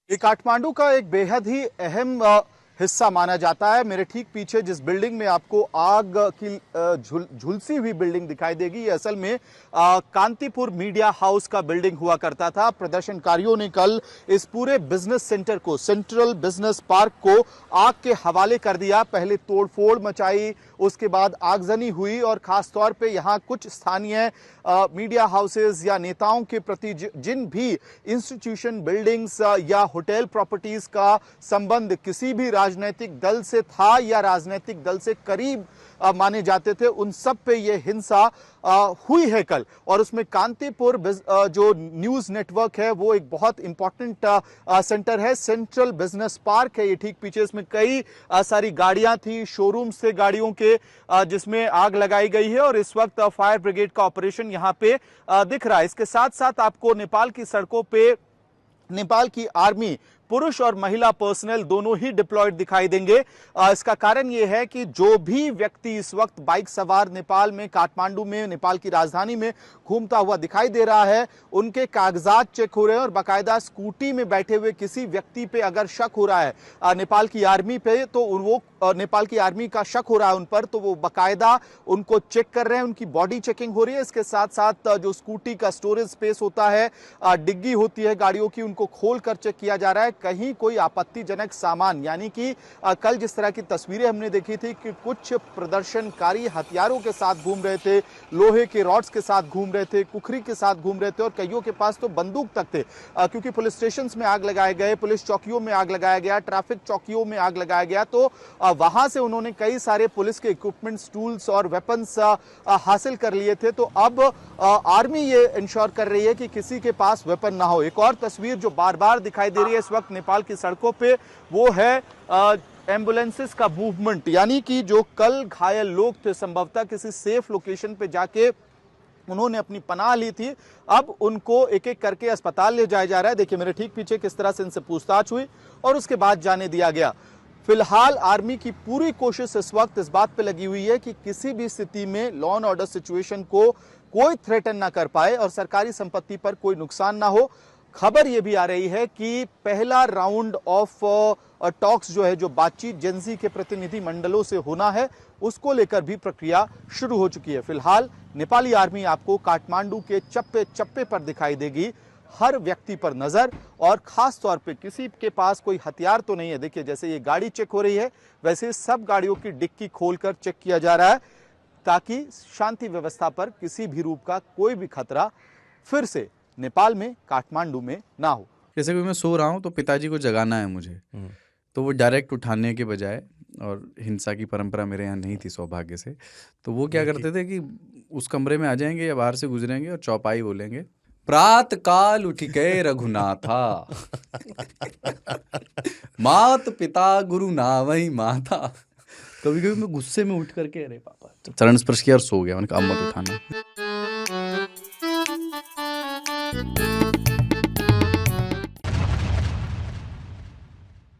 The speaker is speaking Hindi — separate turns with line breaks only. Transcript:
ये काठमांडू का एक बेहद ही अहम हिस्सा माना जाता है। मेरे ठीक पीछे जिस बिल्डिंग में आपको आग की झुलसी हुई बिल्डिंग दिखाई देगी, ये असल में कांतिपुर मीडिया हाउस का बिल्डिंग हुआ करता था। प्रदर्शनकारियों ने कल इस पूरे बिजनेस सेंटर को, सेंट्रल बिजनेस पार्क को आग के हवाले कर दिया। पहले तोड़फोड़ मचाई, उसके बाद आगजनी हुई और खासतौर पे यहाँ कुछ स्थानीय मीडिया हाउसेज या नेताओं के प्रति जिन भी इंस्टीट्यूशन, बिल्डिंग्स या होटल प्रॉपर्टीज का संबंध किसी भी राजनीतिक दल से था या राजनीतिक दल से करीब माने जाते थे, उन सब पे ये हिंसा हुई है कल। और उसमें कांतिपुर जो न्यूज नेटवर्क है वो एक बहुत इंपॉर्टेंट सेंटर है। सेंट्रल बिजनेस पार्क है ये ठीक पीछे। इसमें कई सारी गाड़ियां थी, शोरूम से गाड़ियों के जिसमें आग लगाई गई है और इस वक्त फायर ब्रिगेड का ऑपरेशन यहां पे दिख रहा है। इसके साथ साथ आपको नेपाल की सड़कों पे नेपाल की आर्मी, पुरुष और महिला पर्सनल दोनों ही डिप्लॉयड दिखाई देंगे। इसका कारण यह है कि जो भी व्यक्ति इस वक्त बाइक सवार नेपाल में, काठमांडू में, नेपाल की राजधानी में घूमता हुआ दिखाई दे रहा है, उनके कागजात चेक हो रहे हैं और बाकायदा स्कूटी में बैठे हुए किसी व्यक्ति पे अगर शक हो रहा है नेपाल की आर्मी पे, तो वो नेपाल की आर्मी का शक हो रहा है उन पर, तो वो बाकायदा उनको चेक कर रहे हैं, उनकी बॉडी चेकिंग हो रही है। इसके साथ साथ जो स्कूटी का स्टोरेज स्पेस होता है, डिग्गी होती है गाड़ियों की, उनको खोल कर चेक किया जा रहा है। कहीं कोई आपत्तिजनक सामान, यानी कि कल जिस तरह की तस्वीरें हमने देखी थी कि कुछ प्रदर्शनकारी हथियारों के साथ घूम रहे थे, लोहे के रॉड्स के साथ घूम रहे थे, कुखरी के साथ घूम रहे थे और कईयों के पास तो बंदूक तक थे, क्योंकि पुलिस स्टेशन में आग लगाए गए, पुलिस चौकियों में आग लगाया गया, ट्रैफिक चौकियों में आग लगाया गया, तो वहां से उन्होंने कई सारे पुलिस के इक्विपमेंट्स, टूल्स और वेपन्स हासिल कर लिए थे। तो अब आर्मी ये इंश्योर कर रही है कि किसी के पास वेपन ना हो। एक और तस्वीर जो बार बार दिखाई दे रही है इस वक्त नेपाल की सड़कों पे, वो है एम्बुलेंसेस का मूवमेंट, यानी कि जो कल घायल लोग थे, संभवतः किसी सेफ लोकेशन पे जाके उन्होंने अपनी पनाह ली थी, अब उनको एक एक करके अस्पताल ले जाया जा रहा है। देखिए मेरे ठीक पीछे किस तरह से इनसे पूछताछ हुई और उसके बाद जाने दिया गया। फिलहाल आर्मी की पूरी कोशिश इस वक्त इस बात पे लगी हुई है कि किसी भी स्थिति में लॉ एंड ऑर्डर सिचुएशन को कोई थ्रेटन ना कर पाए और सरकारी संपत्ति पर कोई नुकसान ना हो। खबर यह भी आ रही है कि पहला राउंड ऑफ टॉक्स जो है, जो बातचीत जेंजी के प्रतिनिधि मंडलों से होना है, उसको लेकर भी प्रक्रिया शुरू हो चुकी है। फिलहाल नेपाली आर्मी आपको काठमांडू के चप्पे चप्पे पर दिखाई देगी, हर व्यक्ति पर नजर, और खास तौर पे किसी के पास कोई हथियार तो नहीं है। देखिए जैसे ये गाड़ी चेक हो रही है, वैसे सब गाड़ियों की डिक्की खोलकर चेक किया जा रहा है ताकि शांति व्यवस्था पर किसी भी रूप का कोई भी खतरा फिर से नेपाल में, काठमांडू में ना हो।
जैसे कि मैं सो रहा हूँ तो पिताजी को जगाना है मुझे, तो वो डायरेक्ट उठाने के बजाय, और हिंसा की परंपरा मेरे यहाँ नहीं थी सौभाग्य से, तो वो क्या करते थे कि उस कमरे में आ जाएंगे या बाहर से गुजरेंगे और चौपाई बोलेंगे, प्रात काल उठ के रघुनाथा मात पिता गुरु नावई माता। कभी कभी मैं गुस्से में उठ करके अरे पापा, चरण स्पर्श किया और सो गया। मैंने कहा अब मत उठाना।